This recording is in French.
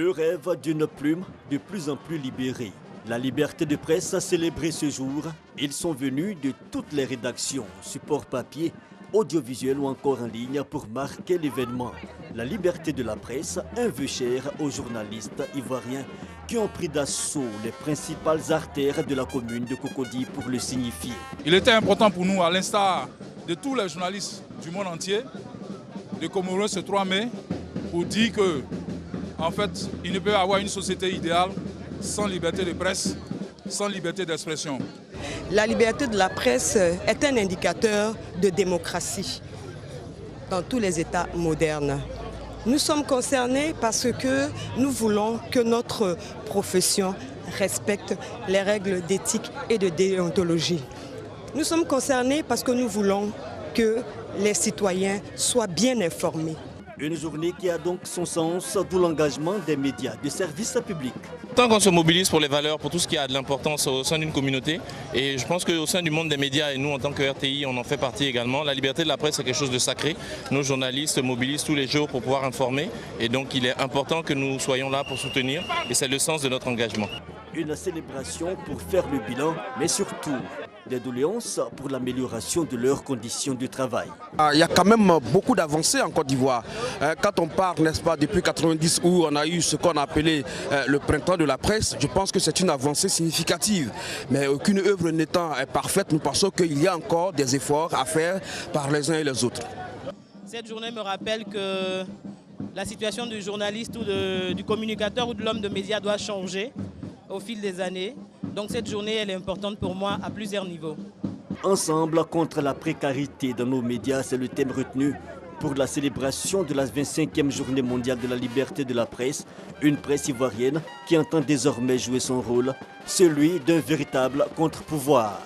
Le rêve d'une plume de plus en plus libérée. La liberté de presse a célébré ce jour. Ils sont venus de toutes les rédactions, supports papier, audiovisuel ou encore en ligne pour marquer l'événement. La liberté de la presse, un vœu cher aux journalistes ivoiriens qui ont pris d'assaut les principales artères de la commune de Cocody pour le signifier. Il était important pour nous, à l'instar de tous les journalistes du monde entier, de commémorer ce 3 mai pour dire que, en fait, il ne peut y avoir une société idéale sans liberté de presse, sans liberté d'expression. La liberté de la presse est un indicateur de démocratie dans tous les États modernes. Nous sommes concernés parce que nous voulons que notre profession respecte les règles d'éthique et de déontologie. Nous sommes concernés parce que nous voulons que les citoyens soient bien informés. Une journée qui a donc son sens, d'où l'engagement des médias de service public. Tant qu'on se mobilise pour les valeurs, pour tout ce qui a de l'importance au sein d'une communauté, et je pense qu'au sein du monde des médias, et nous en tant que RTI, on en fait partie également, la liberté de la presse est quelque chose de sacré. Nos journalistes se mobilisent tous les jours pour pouvoir informer, et donc il est important que nous soyons là pour soutenir, et c'est le sens de notre engagement. Une célébration pour faire le bilan, mais surtout des doléances pour l'amélioration de leurs conditions de travail. Il y a quand même beaucoup d'avancées en Côte d'Ivoire. Quand on part, n'est-ce pas, depuis 90 où on a eu ce qu'on a appelé le printemps de la presse, je pense que c'est une avancée significative. Mais aucune œuvre n'étant parfaite, nous pensons qu'il y a encore des efforts à faire par les uns et les autres. Cette journée me rappelle que la situation du journaliste ou du communicateur ou de l'homme de médias doit changer au fil des années. Donc cette journée, elle est importante pour moi à plusieurs niveaux. Ensemble contre la précarité dans nos médias, c'est le thème retenu pour la célébration de la 25e journée mondiale de la liberté de la presse. Une presse ivoirienne qui entend désormais jouer son rôle, celui d'un véritable contre-pouvoir.